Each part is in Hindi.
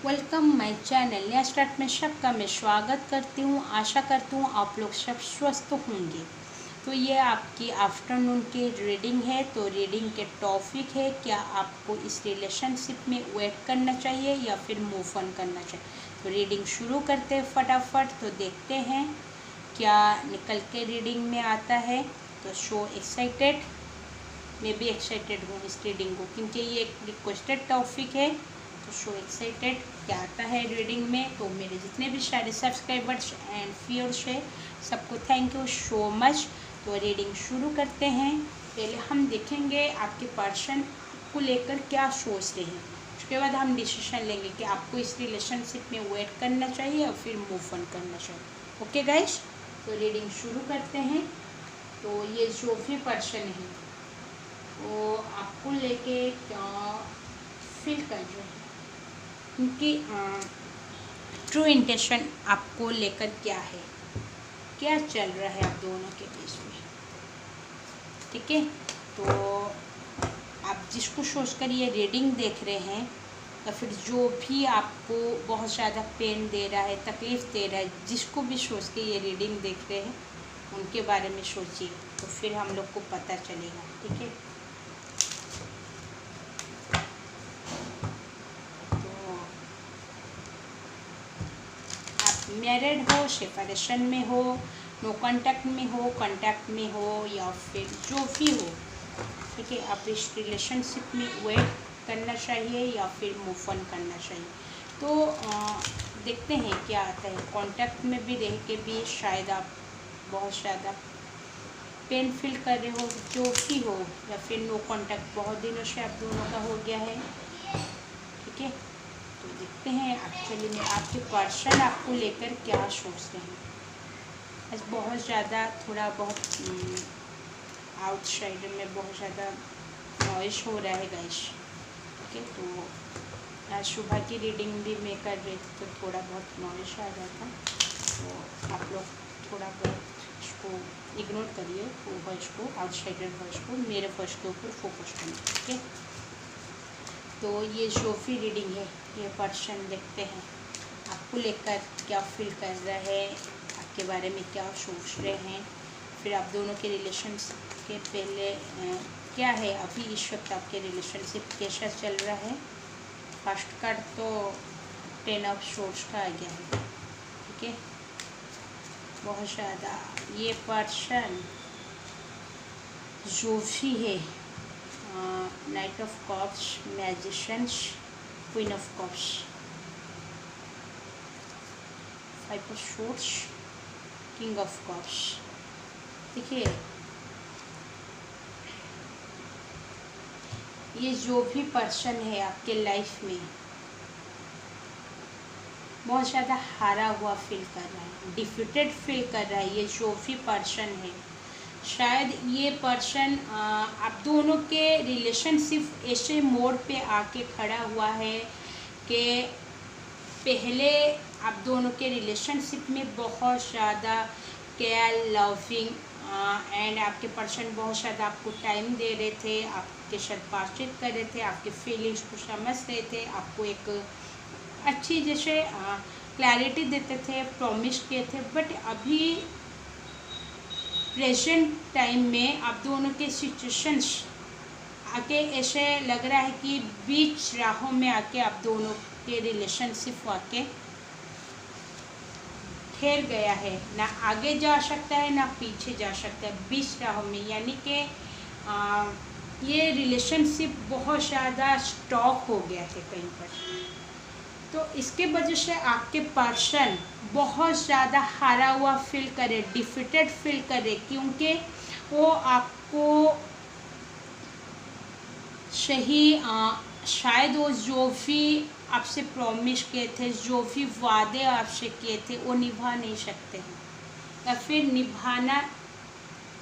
Welcome my channel. नया स्टार्ट में सबका मैं स्वागत करती हूँ। आशा करती हूँ आप लोग सब स्वस्थ होंगे। तो ये आपकी आफ्टरनून की रीडिंग है। तो रीडिंग के टॉपिक है, क्या आपको इस रिलेशनशिप में वेट करना चाहिए या फिर मूव ऑन करना चाहिए। तो रीडिंग शुरू करते हैं फटाफट। तो देखते हैं क्या निकल के रीडिंग में आता है। तो सो एक्साइटेड, मैं भी एक्साइटेड हूँ इस रीडिंग को, क्योंकि ये एक रिक्वेस्टेड टॉपिक है। तो सो एक्साइटेड क्या आता है रीडिंग में। तो मेरे जितने भी सारे सब्सक्राइबर्स एंड व्यूअर्स है, सबको थैंक यू सो मच। तो रीडिंग शुरू करते हैं। पहले हम देखेंगे आपके पर्सन को लेकर क्या सोच रहे हैं, उसके बाद हम डिसीजन लेंगे कि आपको इस रिलेशनशिप में वेट करना चाहिए या फिर मूव ऑन करना चाहिए। ओके गाइस, तो रीडिंग शुरू करते हैं। तो ये जो भी पर्सन है वो आपको लेके क्या फील कर रहे हैं, क्योंकि ट्रू इंटेंशन आपको लेकर क्या है, क्या चल रहा है आप दोनों के बीच में। ठीक है, तो आप जिसको सोचकर ये रीडिंग देख रहे हैं या फिर जो भी आपको बहुत ज़्यादा पेन दे रहा है, तकलीफ़ दे रहा है, जिसको भी सोच के ये रीडिंग देख रहे हैं उनके बारे में सोचिए, तो फिर हम लोग को पता चलेगा। ठीक है, मैरिड हो, सेपरेशन में हो, नो कांटेक्ट में हो, कांटेक्ट में हो, या फिर जो भी हो। ठीक है, आप इस रिलेशनशिप में वेट करना चाहिए या फिर मूव ऑन करना चाहिए। तो देखते हैं क्या आता है। कांटेक्ट में भी रह के भी शायद आप बहुत ज़्यादा पेन फील कर रहे हो, जो भी हो, या फिर नो कांटेक्ट बहुत दिनों से आप दोनों का हो गया है। ठीक है, तो देखते हैं एक्चुअली में आपके पर्सन आपको लेकर क्या सोच रहे हैं। आज बहुत ज़्यादा थोड़ा बहुत आउटसाइड में बहुत ज़्यादा नॉइस हो रहा है गाइस। ठीक है, तो आज सुबह की रीडिंग भी मैं कर रही थी तो थोड़ा बहुत नॉइस आ रहा था। तो आप लोग थोड़ा बहुत इसको इग्नोर करिए, वो वॉइस को, आउटसाइडर वॉइस को, मेरे वॉइस के ऊपर फोकस करिए। ठीक है, तो ये जो भी रीडिंग है, ये पर्सन देखते हैं आपको लेकर क्या फील कर रहा है, आपके बारे में क्या सोच रहे हैं, फिर आप दोनों के रिलेशनशिप के पहले क्या है, अभी इस वक्त आपके रिलेशनशिप कैसा चल रहा है। फर्स्ट कार्ड तो 10 ऑफ सोर्स का आ गया है। ठीक है, बहुत ज़्यादा ये पर्सन जो भी है, night of cups, magicians, queen of cups, 5 of source, king of cups. देखिए, ये जो भी पर्सन है आपके लाइफ में बहुत ज़्यादा हारा हुआ फील कर रहा है, डिफीटेड फील कर रहा है। ये जो भी पर्सन है, शायद ये पर्सन आप दोनों के रिलेशनशिप ऐसे मोड़ पे आके खड़ा हुआ है कि पहले आप दोनों के रिलेशनशिप में बहुत ज़्यादा केयर, लविंग एंड आपके पर्सन बहुत ज़्यादा आपको टाइम दे रहे थे, आपके साथ बातचीत कर रहे थे, आपके फीलिंग्स को समझ रहे थे, आपको एक अच्छी जैसे क्लैरिटी देते थे, प्रॉमिस किए थे। बट अभी प्रेजेंट टाइम में आप दोनों के सिचुएशंस आके ऐसे लग रहा है कि बीच राहों में आके आप दोनों के रिलेशनशिप आके ठहर गया है, ना आगे जा सकता है ना पीछे जा सकता है, बीच राहों में। यानी कि ये रिलेशनशिप बहुत ज़्यादा स्टॉक हो गया है कहीं पर। तो इसके वजह से आपके पर्सन बहुत ज़्यादा हारा हुआ फील करे, डिफीटेड फील करे, क्योंकि वो आपको सही शायद वो जो भी आपसे प्रॉमिस किए थे, जो भी वादे आपसे किए थे, वो निभा नहीं सकते हैं, या फिर निभाना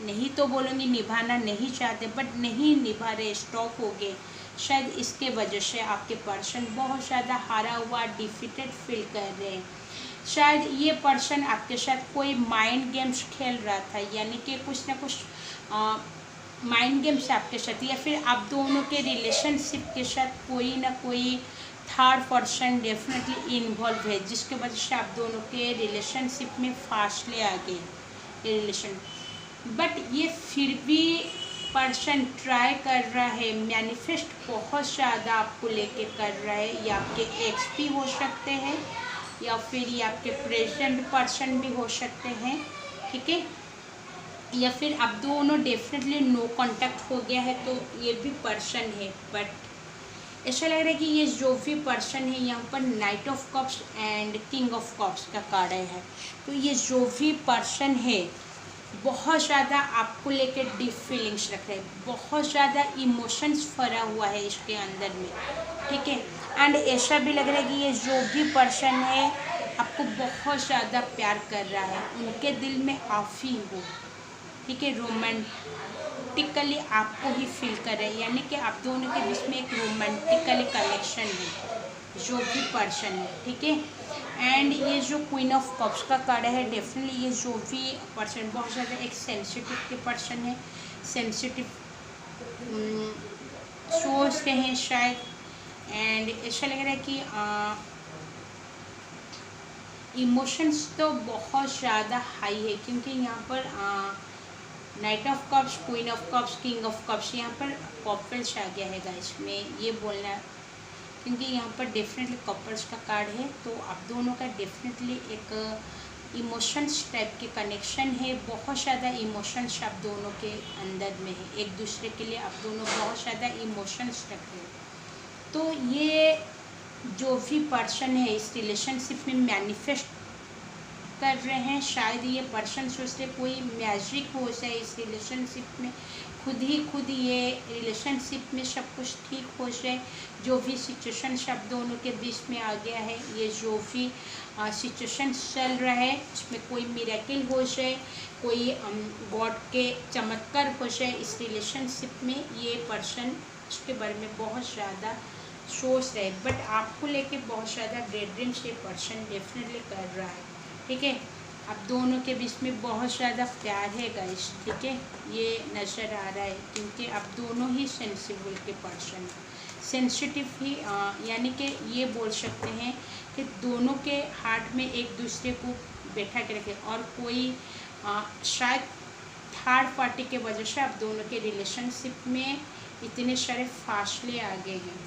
नहीं तो बोलूँगी, निभाना नहीं चाहते बट नहीं निभा रहे, स्टॉक हो गए। शायद इसके वजह से आपके पर्सन बहुत ज़्यादा हारा हुआ, डिफीटेड फील कर रहे हैं। शायद ये पर्सन आपके साथ कोई माइंड गेम्स खेल रहा था, यानी कि कुछ ना कुछ माइंड गेम्स आपके साथ, या फिर आप दोनों के रिलेशनशिप के साथ कोई ना कोई थर्ड पर्सन डेफिनेटली इन्वॉल्व है, जिसके वजह से आप दोनों के रिलेशनशिप में फासले आ गए रिलेशन। बट ये फिर भी पर्सन ट्राई कर रहा है, मैनिफेस्ट बहुत ज़्यादा आपको लेके कर रहा है। ये आपके एक्स भी हो सकते हैं या फिर ये आपके प्रेजेंट पर्सन भी हो सकते हैं, ठीक है। या फिर आप दोनों डेफिनेटली नो कांटेक्ट हो गया है, तो ये भी पर्सन है। बट ऐसा लग रहा है कि ये जो भी पर्सन है, यहाँ पर night of cups and king of cups का कार्ड है। तो ये जो भी पर्सन है बहुत ज़्यादा आपको लेके डीप फीलिंग्स रख रहे हैं, बहुत ज़्यादा इमोशंस भरा हुआ है इसके अंदर में, ठीक है। एंड ऐसा भी लग रहा है कि ये जो भी पर्सन है आपको बहुत ज़्यादा प्यार कर रहा है, उनके दिल में आप ही हो, ठीक है। रोमांटिकली आपको ही फील कर रहे हैं, यानी कि आप दोनों के बीच में एक रोमांटिकली कनेक्शन है जो भी पर्सन है, ठीक है। एंड ये जो क्वीन ऑफ कप्स का कार्ड है, डेफिनेटली ये जो भी पर्सन बहुत ज़्यादा एक सेंसिटिव के पर्सन है, सेंसिटिव सोचते हैं शायद। एंड ऐसा लग रहा है कि इमोशंस तो बहुत ज़्यादा हाई है, क्योंकि यहाँ पर night of cups, queen of cups, king of cups, यहाँ पर कपल्स आ गया है गाइस में ये बोलना, क्योंकि यहाँ पर डेफिनेटली कपल्स का कार्ड है। तो आप दोनों का डेफिनेटली एक इमोशंस टाइप के कनेक्शन है, बहुत ज़्यादा इमोशंस आप दोनों के अंदर में है, एक दूसरे के लिए आप दोनों बहुत ज़्यादा इमोशंस रख रहे हो। तो ये जो भी पर्सन है इस रिलेशनशिप में मैनिफेस्ट कर रहे हैं, शायद ये पर्सन सोचते कोई मैजिक हो जाए इस रिलेशनशिप में, खुद ये रिलेशनशिप में सब कुछ ठीक हो जाए। जो भी सिचुएशन सब दोनों के बीच में आ गया है, ये जो भी सिचुएशन चल रहा है उसमें कोई मिरेकल हो जाए, कोई गॉड के चमत्कार हो जाए इस रिलेशनशिप में, ये पर्सन उसके बारे में बहुत ज़्यादा सोच रहे हैं। बट आपको लेके बहुत ज़्यादा डेड ड्रीम्स ये पर्सन डेफिनेटली कर रहा है, ठीक है। आप दोनों के बीच में बहुत ज़्यादा प्यार है गाइस, ठीक है, ये नज़र आ रहा है, क्योंकि आप दोनों ही सेंसिबल के पर्सन हैं, सेंसिटिव ही, यानी कि ये बोल सकते हैं कि दोनों के हार्ट में एक दूसरे को बैठा के रखे, और कोई शायद थर्ड पार्टी के वजह से आप दोनों के रिलेशनशिप में इतने सारे फासले आ गए हैं।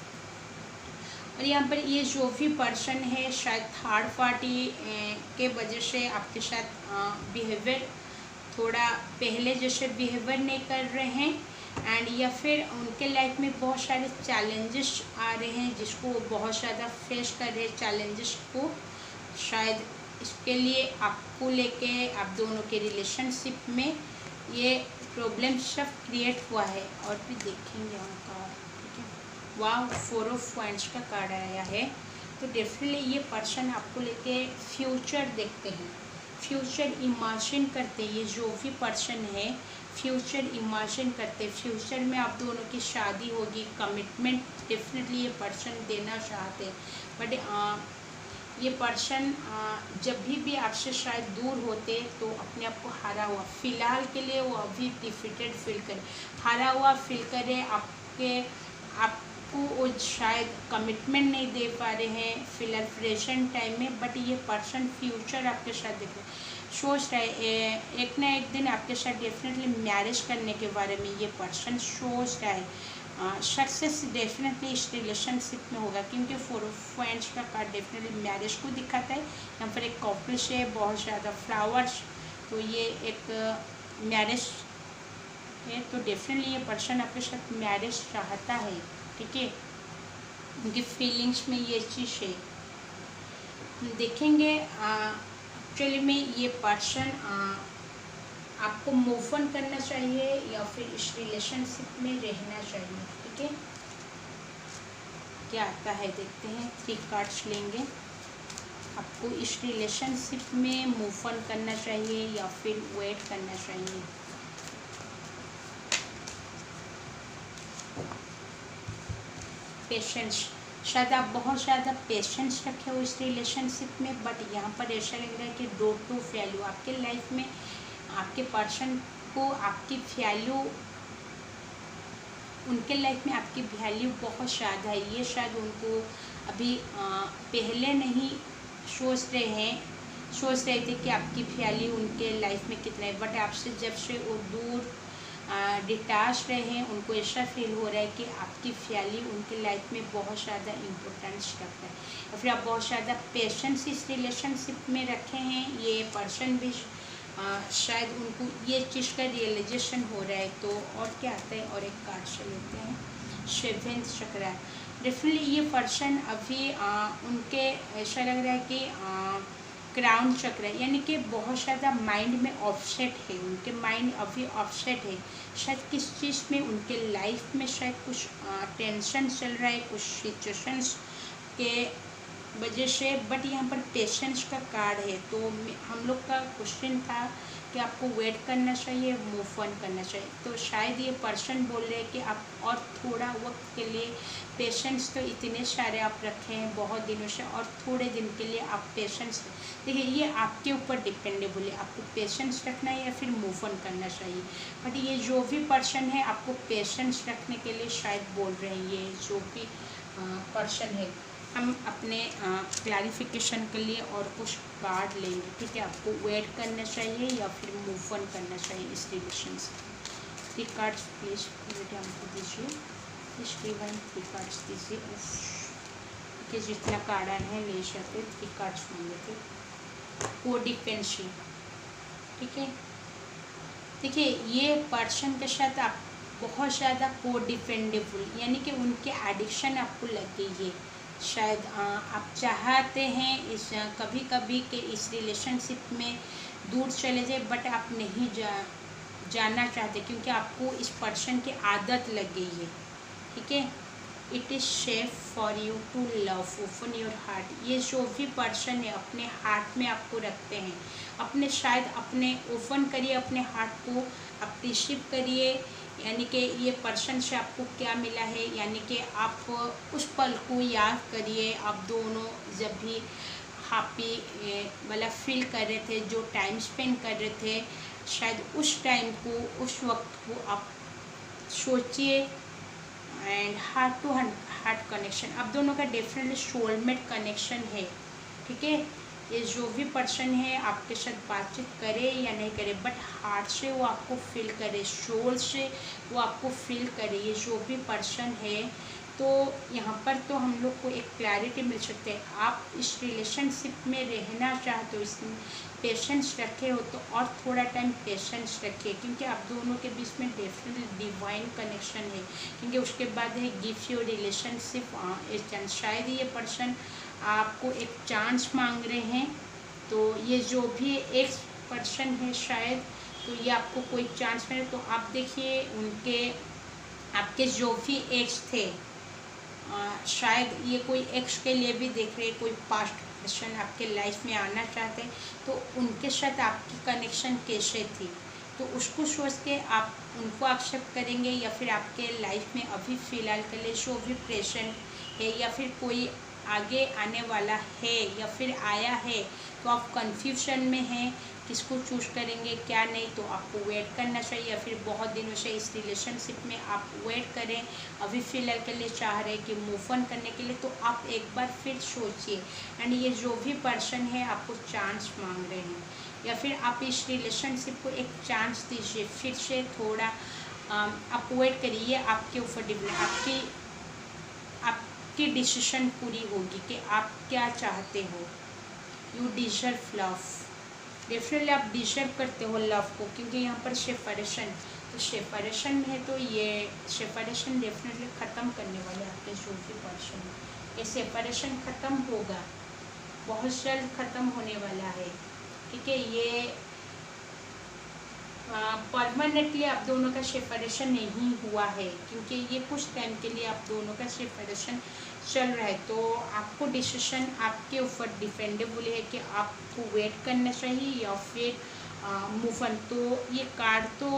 और यहाँ पर ये जो भी पर्सन है शायद थर्ड पार्टी के वजह से आपके साथ बिहेवियर थोड़ा पहले जैसे बिहेवियर नहीं कर रहे हैं, एंड या फिर उनके लाइफ में बहुत सारे चैलेंजेस आ रहे हैं जिसको वो बहुत ज़्यादा फेस कर रहे हैं चैलेंजेस को, शायद इसके लिए आपको लेके आप दोनों के रिलेशनशिप में ये प्रॉब्लम सब क्रिएट हुआ है। और भी देखेंगे यहाँ का, ठीक है। वाह, 4 ऑफ पॉइंट्स का कार्ड आया है। तो डेफिनेटली ये पर्सन आपको लेके फ्यूचर देखते हैं, फ्यूचर इमेजिन करते हैं। ये जो भी पर्सन है फ्यूचर इमेजिन करते, फ्यूचर में आप दोनों की शादी होगी, कमिटमेंट डेफिनेटली ये पर्सन देना चाहते हैं। बट ये पर्सन जब भी आपसे शायद दूर होते तो अपने आप को हारा हुआ, फ़िलहाल के लिए वो अभी डिफिटेड फील करे, हारा हुआ फील करे, आपको वो शायद कमिटमेंट नहीं दे पा रहे हैं फिलहाल प्रेजेंट टाइम में। बट ये पर्सन फ्यूचर आपके साथ देख रहे, सोच रहा है एक ना एक दिन आपके साथ डेफिनेटली मैरिज करने के बारे में ये पर्सन सोच रहा है। सक्सेस डेफिनेटली इस रिलेशनशिप में होगा, क्योंकि 4 ऑफ पॉइंट्स का कार्ड डेफिनेटली मैरिज को दिखाता है। यहाँ पर एक कपल है, बहुत ज़्यादा फ्लावर्स, तो ये एक मैरिज है। तो डेफिनेटली ये पर्सन आपके साथ मैरिज चाहता है, ठीक है, उनकी फीलिंग्स में ये चीज़ है। देखेंगे एक्चुअली में ये पर्सन आपको मूव ऑन करना चाहिए या फिर इस रिलेशनशिप में रहना चाहिए, ठीक है। क्या आता है देखते हैं, 3 कार्ड्स लेंगे। आपको इस रिलेशनशिप में मूव ऑन करना चाहिए या फिर वेट करना चाहिए। पेशेंस, शायद आप बहुत ज़्यादा पेशेंस रखे हो इस रिलेशनशिप में, बट यहाँ पर ऐसा लग रहा है कि डोर टू वैल्यू आपके लाइफ में, आपके पर्सन को आपकी वैल्यू, उनके लाइफ में आपकी वैल्यू बहुत ज़्यादा है। ये शायद उनको अभी पहले नहीं सोच रहे थे कि आपकी वैल्यू उनके लाइफ में कितना है, बट आपसे जब से वो दूर डिटैच रहे हैं, उनको ऐसा फील हो रहा है कि आपकी वैल्यू उनके लाइफ में बहुत ज़्यादा इम्पोर्टेंस रखता है, या फिर आप बहुत ज़्यादा पेशेंस इस रिलेशनशिप में रखे हैं। ये पर्सन भी शायद उनको ये चीज़ का रियलाइजेशन हो रहा है। तो और क्या आता है, और एक कार्ड से लेते हैं, सेवेंथ चक्र है। डेफिनेटली ये पर्सन अभी उनके ऐसा लग रहा है कि क्राउन चक्र है, यानी कि बहुत ज़्यादा माइंड में ऑफसेट है, उनके माइंड अभी ऑफसेट है। शायद किस चीज़ में उनके लाइफ में शायद कुछ टेंशन चल रहा है, कुछ सिचुएशंस के वजह से, बट यहाँ पर पेशेंस का कार्ड है। तो हम लोग का क्वेश्चन था कि आपको वेट करना चाहिए, मूव ऑन करना चाहिए। तो शायद ये पर्सन बोल रहे हैं कि आप और थोड़ा वक्त के लिए पेशेंस, तो इतने सारे आप रखे हैं बहुत दिनों से, और थोड़े दिन के लिए आप पेशेंस। देखिए ये आपके ऊपर डिपेंडेबल है, आपको पेशेंस रखना है या फिर मूव ऑन करना चाहिए। बट ये जो भी पर्सन है आपको पेशेंस रखने के लिए शायद बोल रहे हैं, ये जो भी पर्सन है। हम अपने क्लैरिफिकेशन के लिए और कुछ कार्ड लेंगे, ठीक है। आपको वेट करना चाहिए या फिर मूव ऑन करना चाहिए इस रिलेशन से। 3 कार्ड्स प्लीज बेटे हमको दीजिए, प्लीज डिवाइन 3 कार्ड्स दीजिए। ठीक है, जितना कार्ड आए हैं ले जाते, 3 कार्ड्स मांगे थे। कोडिपेंडेंसी, ठीक है। देखिए ये पर्सन के साथ आप बहुत ज़्यादा कोडिपेंडेबल, यानी कि उनके एडिक्शन आपको लग गई है। शायद आप चाहते हैं इस कभी कभी कि इस रिलेशनशिप में दूर चले जाए, बट आप नहीं जाना चाहते, क्योंकि आपको इस पर्सन की आदत लग गई है, ठीक है। It is safe for you to love, open your heart. ये जो भी पर्सन है अपने हार्ट में आपको रखते हैं, अपने शायद अपने ओपन करिए अपने हार्ट को, आप रिसीव करिए। यानी कि ये पर्सन से आपको क्या मिला है, यानी कि आप उस पल को याद करिए, आप दोनों जब भी हैप्पी वाला फील कर रहे थे, जो टाइम स्पेंड कर रहे थे, शायद उस टाइम को, उस वक्त को आप सोचिए। And heart to heart connection, आप दोनों का डेफिनेटली सोलमेट कनेक्शन है, ठीक है। ये जो भी पर्सन है आपके साथ बातचीत करे या नहीं करे, बट हार्ट से वो आपको फील करे, सोल से वो आपको फील करे, ये जो भी पर्सन है। तो यहाँ पर तो हम लोग को एक क्लैरिटी मिल सकती है। आप इस रिलेशनशिप में रहना चाहते हो, इसमें पेशेंस रखे हो, तो और थोड़ा टाइम पेशेंस रखिए, क्योंकि आप दोनों के बीच में डेफिनेटली डिवाइन कनेक्शन है। क्योंकि उसके बाद है गिव योर रिलेशनशिप चांस, शायद ये पर्सन आपको एक चांस मांग रहे हैं। तो ये जो भी एक पर्सन है शायद, तो ये आपको कोई चांस मिले। तो आप देखिए उनके आपके जो भी एक्स थे, शायद ये कोई एक्स के लिए भी देख रहे, कोई पास्ट पर्सन आपके लाइफ में आना चाहते, तो उनके साथ आपकी कनेक्शन कैसे थी, तो उसको सोच के आप उनको एक्सेप्ट करेंगे, या फिर आपके लाइफ में अभी फ़िलहाल के लिए जो भी प्रेजेंट है, या फिर कोई आगे आने वाला है या फिर आया है, तो आप कंफ्यूजन में हैं किसको चूज करेंगे क्या नहीं। तो आपको वेट करना चाहिए, या फिर बहुत दिनों से इस रिलेशनशिप में आप वेट करें, अभी फ़िलहाल के लिए चाह रहे हैं कि मूव ऑन करने के लिए, तो आप एक बार फिर सोचिए। एंड ये जो भी पर्सन है आपको चांस मांग रहे हैं, या फिर आप इस रिलेशनशिप को एक चांस दीजिए, फिर से थोड़ा आप वेट करिए। आपके ऊपर डिपेंड, आपकी डिसीजन पूरी होगी कि आप क्या चाहते हो। यू डिजर्व लव, डेफिनेटली आप डिजर्व करते हो लव को, क्योंकि यहाँ पर सेपरेशन, तो सेपरेशन में है, तो ये सेपरेशन डेफिनेटली ख़त्म करने वाले आपके जो भी पर्सन है, ये सेपरेशन ख़त्म होगा, बहुत जल्द ख़त्म होने वाला है, ठीक है। ये परमानेंटली आप दोनों का सेपरेशन नहीं हुआ है, क्योंकि ये कुछ टाइम के लिए आप दोनों का सेपरेशन चल रहा है। तो आपको डिसीजन आपके ऊपर डिपेंडेबल है कि आपको वेट करना चाहिए या फिर मूव ऑन। तो ये कार्ड तो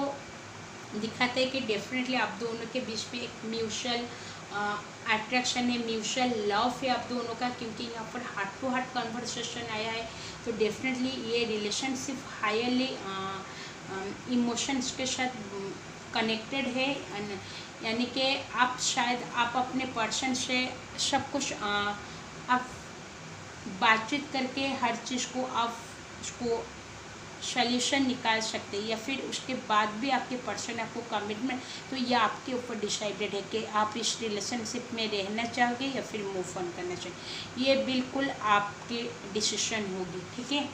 दिखाता है कि डेफिनेटली आप दोनों के बीच में एक म्यूचुअल अट्रैक्शन है, म्यूचुअल लव है आप दोनों का, क्योंकि यहाँ पर हार्ट टू हार्ट कन्वर्सेशन आया है। तो डेफिनेटली ये रिलेशनशिप हायरली इमोशंस के साथ कनेक्टेड है, यानी कि आप शायद आप अपने पर्सन से सब कुछ आप बातचीत करके हर चीज़ को आप उसको सॉल्यूशन निकाल सकते हैं, या फिर उसके बाद भी आपके पर्सन आपको कमिटमेंट, तो ये आपके ऊपर डिसाइडेड है कि आप इस रिलेशनशिप में रहना चाहोगे या फिर मूव ऑन करना चाहिए। ये बिल्कुल आपके डिसीजन होगी, ठीक है।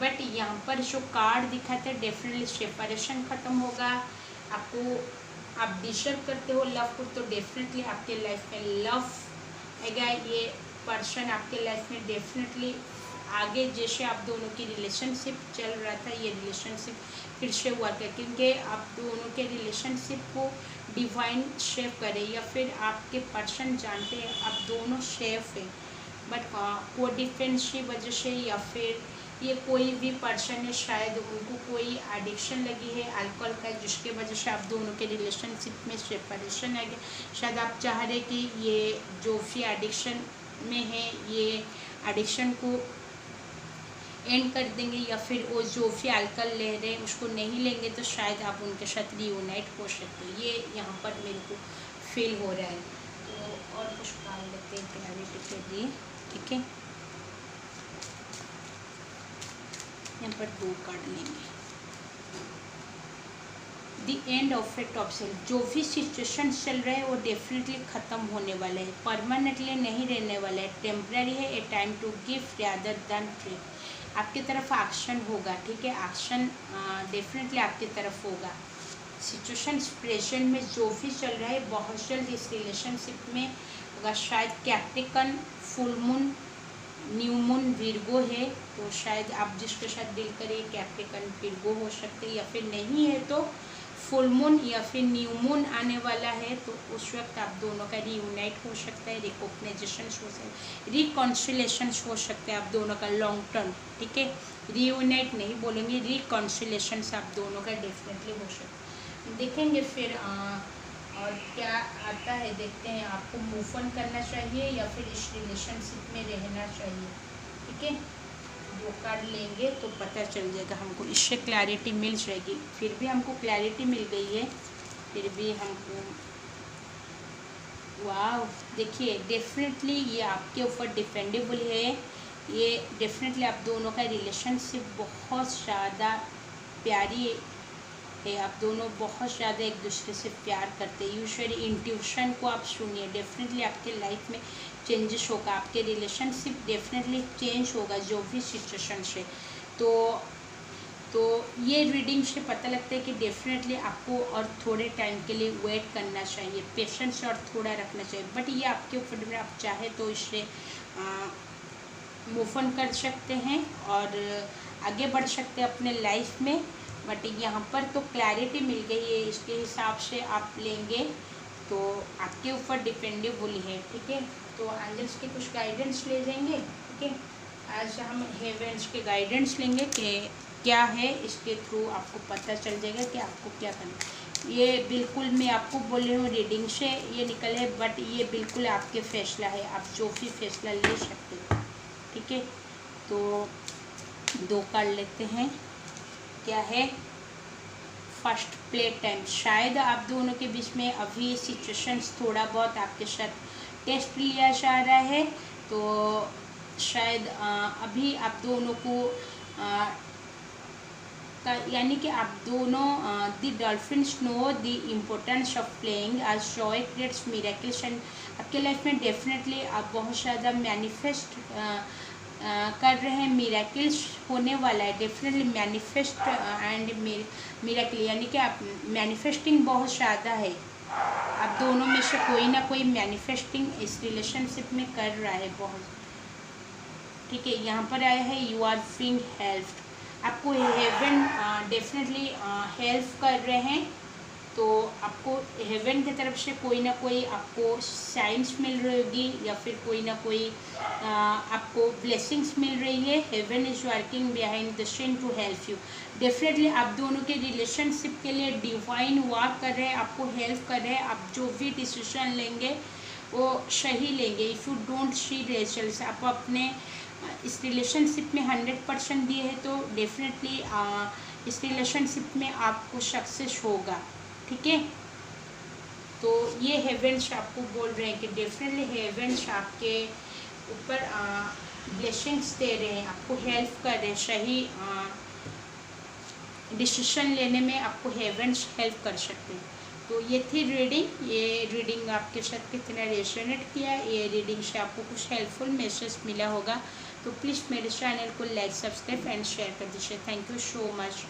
बट यहाँ पर जो कार्ड दिखाते हैं डेफिनेटली सेपरेशन ख़त्म होगा। आपको आप डिजर्व करते हो लव को, तो डेफिनेटली आपके लाइफ में लव आएगा। ये पर्सन आपके लाइफ में डेफिनेटली आगे जैसे आप दोनों की रिलेशनशिप चल रहा था, ये रिलेशनशिप फिर से हुआ था, क्योंकि आप दोनों के रिलेशनशिप को डिवाइन सेव करे, या फिर आपके पर्सन जानते हैं आप दोनों सेफ है, बट को डिफेंस की वजह से, या फिर ये कोई भी पर्सन है शायद उनको कोई एडिक्शन लगी है अल्कोहल का, जिसके वजह से आप दोनों के रिलेशनशिप में सेपरेशन आ गया। शायद आप चाह रहे कि ये जो भी एडिक्शन में है ये एडिक्शन को एंड कर देंगे, या फिर वो जो भी अल्कोहल ले रहे हैं उसको नहीं लेंगे, तो शायद आप उनके साथ रियूनाइट हो सकते हैं। ये यहाँ पर मेरे को फील हो रहा है। तो और कुछ कार्ड लेते हैं क्लैरिटी के लिए, ठीक है। यहाँ पर 2 कार्ड लेंगे। The end of a top sell, जो भी सिचुएशन चल रहा है वो डेफिनेटली ख़त्म होने वाला है, परमानेंटली नहीं रहने वाला है, टेम्पररी है। A time to give rather than take. आपकी तरफ एक्शन होगा, ठीक है, एक्शन डेफिनेटली आपकी तरफ होगा। सिचुएशन प्रेजेंट में जो भी चल रहा है बहुत जल्द इस रिलेशनशिप में होगा। शायद Capricorn, full moon, new moon Virgo है, तो शायद आप जिसके साथ डील करिए कैप्रिकन विर्गो हो सकते हैं, या फिर नहीं है तो फुल मून या फिर न्यू मून आने वाला है, तो उस वक्त आप दोनों का रीयूनाइट हो सकता है, रिकॉग्नाइजेशन हो सकता है, रिकॉन्सिलेशन हो सकता है आप दोनों का लॉन्ग टर्म, ठीक है। रीयूनाइट नहीं बोलेंगे, रिकॉन्सिलेशन आप दोनों का डेफिनेटली हो सकता है। देखेंगे फिर और क्या आता है, देखते हैं। आपको मूव ऑन करना चाहिए या फिर इस रिलेशनशिप में रहना चाहिए, ठीक है। 2 कार्ड लेंगे तो पता चल जाएगा हमको, इससे क्लैरिटी मिल जाएगी। फिर भी हमको क्लैरिटी मिल गई है, फिर भी हमको वाह, देखिए डेफिनेटली ये आपके ऊपर डिपेंडेबल है। ये डेफिनेटली आप दोनों का रिलेशनशिप बहुत ज़्यादा प्यारी है, आप दोनों बहुत ज़्यादा एक दूसरे से प्यार करते हैं। यूजुअली इंट्यूशन को आप सुनिए, डेफिनेटली आपके लाइफ में चेंजेस होगा, आपके रिलेशनशिप डेफिनेटली चेंज होगा जो भी सिचुएशन से। तो ये रीडिंग से पता लगता है कि डेफिनेटली आपको और थोड़े टाइम के लिए वेट करना चाहिए, पेशेंस और थोड़ा रखना चाहिए। बट ये आपके ऊपर में, आप चाहे तो इससे मूव ऑन कर सकते हैं और आगे बढ़ सकते हैं अपने लाइफ में। बट यहाँ पर तो क्लैरिटी मिल गई है, इसके हिसाब से आप लेंगे तो आपके ऊपर डिपेंडेबल है, ठीक है। तो एंजल्स के कुछ गाइडेंस ले जाएंगे, ठीक है। आज हम हेवेंस के गाइडेंस लेंगे कि क्या है, इसके थ्रू आपको पता चल जाएगा कि आपको क्या करना है। ये बिल्कुल मैं आपको बोल रही हूँ रीडिंग से ये निकल है, बट ये बिल्कुल आपके फैसला है, आप जो भी फैसला ले सकते हो, ठीक है। तो 2 कार्ड लेते हैं, क्या है। फर्स्ट प्ले टाइम, शायद आप दोनों के बीच में अभी सिचुएशंस थोड़ा बहुत आपके साथ टेस्ट लिया जा रहा है, तो शायद अभी आप दोनों को यानी कि आप दोनों the dolphins know the importance of playing आज जॉय क्रिएट्स मिरेकल्स। एंड आपके लाइफ में डेफिनेटली आप बहुत ज़्यादा मैनिफेस्ट कर रहे हैं, मिरेकल्स होने वाला है, डेफिनेटली मैनिफेस्ट एंड मिरेकल, यानी कि आप मैनिफेस्टिंग बहुत ज़्यादा है। आप दोनों में से कोई ना कोई मैनिफेस्टिंग इस रिलेशनशिप में कर रहा है बहुत, ठीक है। यहाँ पर आया है यू आर बीइंग हेल्प्ड, आपको हेवन डेफिनेटली हेल्प कर रहे हैं, तो आपको हेवन की तरफ से कोई ना कोई आपको साइंस मिल रही होगी, या फिर कोई ना कोई आपको ब्लेसिंग्स मिल रही है। Heaven is working behind the scene to help you, definitely आप दोनों के रिलेशनशिप के लिए डिवाइन वर्क कर रहे हैं, आपको हेल्प कर रहे हैं। आप जो भी डिसीजन लेंगे वो सही लेंगे। If you don't see results, आप अपने इस रिलेशनशिप में 100% दिए हैं, तो डेफिनेटली इस रिलेशनशिप में आपको सक्सेस होगा, ठीक है। तो ये हेवेंस आपको बोल रहे हैं कि डेफिनेटली हेवेंस आपके ऊपर ब्लेसिंग्स दे रहे हैं, आपको हेल्प कर रहे हैं, सही डिसीजन लेने में आपको हेवंस हेल्प कर सकते हैं। तो ये थी रीडिंग। ये रीडिंग आपके साथ कितना रेजोनेट किया, ये रीडिंग से आपको कुछ हेल्पफुल मैसेज मिला होगा तो प्लीज़ मेरे चैनल को लाइक, सब्सक्राइब एंड शेयर कर दीजिए। Thank you so much.